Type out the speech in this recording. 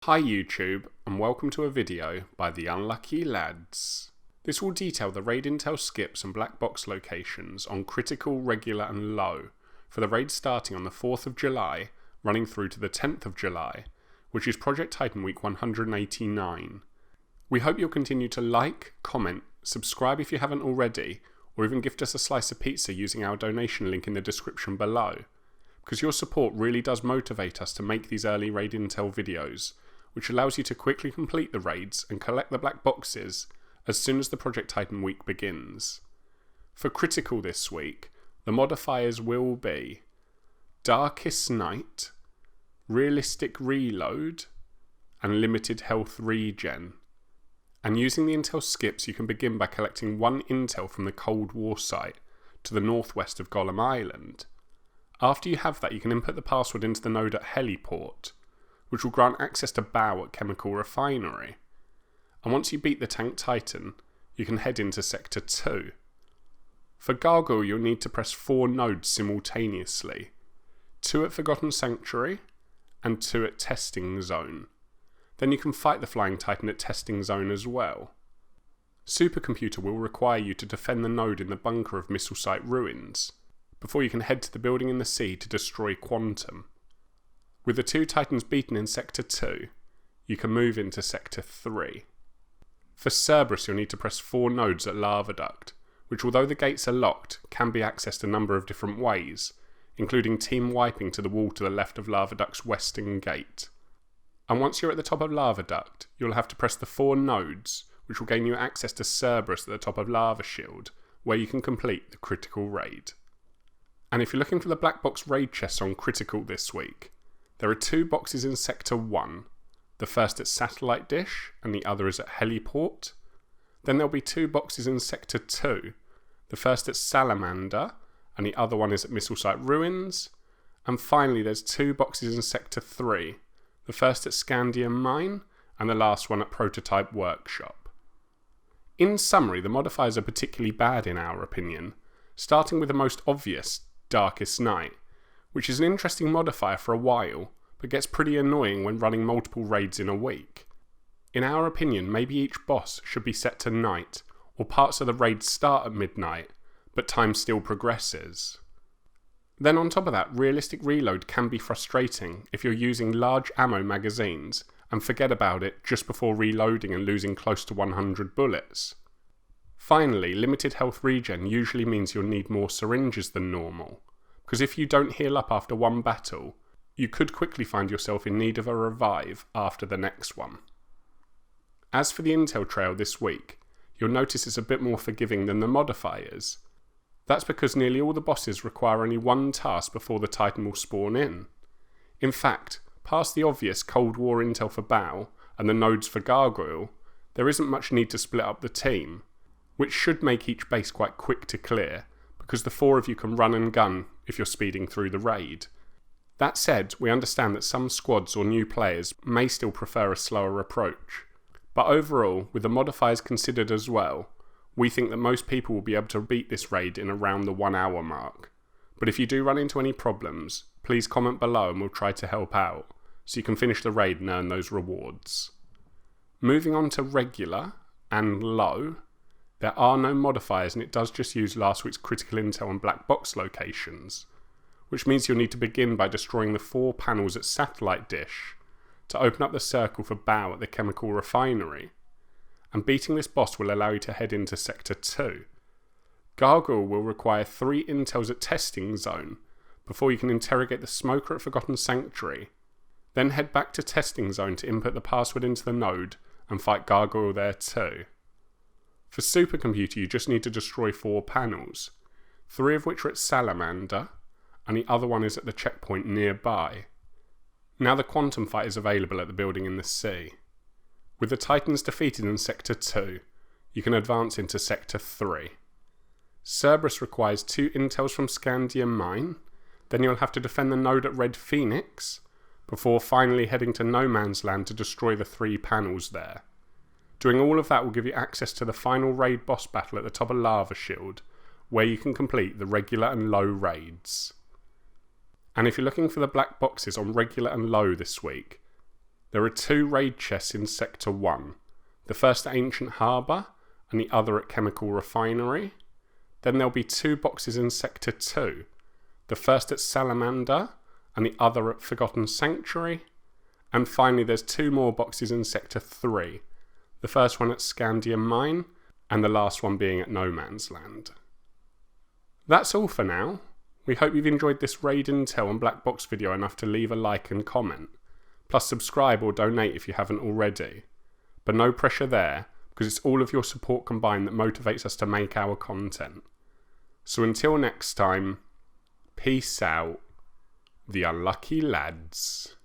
Hi YouTube, and welcome to a video by the Unlucky Lads. This will detail the raid intel skips and black box locations on critical, regular and low for the raid starting on the 4th of July, running through to the 10th of July, which is Project Titan Week 189. We hope you'll continue to like, comment, subscribe if you haven't already, or even gift us a slice of pizza using our donation link in the description below, because your support really does motivate us to make these early raid intel videos, which allows you to quickly complete the raids and collect the black boxes as soon as the Project Titan week begins. For critical this week, the modifiers will be Darkest Night, Realistic Reload, and Limited Health Regen. And using the intel skips, you can begin by collecting one intel from the Cold War site to the northwest of Golem Island. After you have that, you can input the password into the node at Heliport, which will grant access to Baal at Chemical Refinery. And once you beat the Tank Titan, you can head into Sector 2. For Gargoyle, you'll need to press 4 nodes simultaneously, 2 at Forgotten Sanctuary, and 2 at Testing Zone. Then you can fight the Flying Titan at Testing Zone as well. Supercomputer will require you to defend the node in the bunker of Missile Site Ruins, before you can head to the building in the sea to destroy Quantum. With the 2 Titans beaten in Sector 2, you can move into Sector 3. For Cerberus, you'll need to press 4 nodes at Lava Duct, which, although the gates are locked, can be accessed a number of different ways, including team wiping to the wall to the left of Lava Duct's western gate. And once you're at the top of Lava Duct, you'll have to press the 4 nodes, which will gain you access to Cerberus at the top of Lava Shield, where you can complete the critical raid. And if you're looking for the black box raid chests on critical this week, there are 2 boxes in Sector 1, the first at Satellite Dish and the other is at Heliport. Then there'll be 2 boxes in Sector 2, the first at Salamander and the other one is at Missile Site Ruins. And finally there's 2 boxes in Sector 3, the first at Scandium Mine and the last one at Prototype Workshop. In summary, the modifiers are particularly bad in our opinion, starting with the most obvious, Darkest Night, which is an interesting modifier for a while, but gets pretty annoying when running multiple raids in a week. In our opinion, maybe each boss should be set to night, or parts of the raid start at midnight, but time still progresses. Then on top of that, realistic reload can be frustrating if you're using large ammo magazines and forget about it just before reloading and losing close to 100 bullets. Finally, limited health regen usually means you'll need more syringes than normal, because if you don't heal up after one battle, you could quickly find yourself in need of a revive after the next one. As for the intel trail this week, you'll notice it's a bit more forgiving than the modifiers. That's because nearly all the bosses require only one task before the Titan will spawn in. In fact, past the obvious Cold War intel for Baal and the nodes for Gargoyle, there isn't much need to split up the team, which should make each base quite quick to clear, because the 4 of you can run and gun if you're speeding through the raid. That said, we understand that some squads or new players may still prefer a slower approach, but overall, with the modifiers considered as well, we think that most people will be able to beat this raid in around the 1 hour mark. But if you do run into any problems, please comment below and we'll try to help out, so you can finish the raid and earn those rewards. Moving on to regular and low, there are no modifiers and it does just use last week's critical intel and black box locations, which means you'll need to begin by destroying the 4 panels at Satellite Dish to open up the circle for Baal at the Chemical Refinery, and beating this boss will allow you to head into Sector 2. Gargoyle will require 3 intels at Testing Zone before you can interrogate the Smoker at Forgotten Sanctuary, then head back to Testing Zone to input the password into the node and fight Gargoyle there too. For Supercomputer, you just need to destroy 4 panels, 3 of which are at Salamander, and the other one is at the checkpoint nearby. Now the Quantum fight is available at the building in the sea. With the Titans defeated in Sector 2, you can advance into Sector 3. Cerberus requires 2 intels from Scandium Mine, then you'll have to defend the node at Red Phoenix, before finally heading to No Man's Land to destroy the 3 panels there. Doing all of that will give you access to the final raid boss battle at the top of Lava Shield, where you can complete the regular and low raids. And if you're looking for the black boxes on regular and low this week, There are 2 raid chests in Sector 1, the first at Ancient Harbour and the other at Chemical Refinery. Then there'll be 2 boxes in Sector 2, the first at Salamander and the other at Forgotten Sanctuary. And finally there's 2 more boxes in Sector 3, the first one at Scandium Mine and the last one being at No Man's Land. That's all for now. We hope you've enjoyed this raid intel and black box video enough to leave a like and comment, plus subscribe or donate if you haven't already. But no pressure there, because it's all of your support combined that motivates us to make our content. So until next time, peace out, the unlucky lads.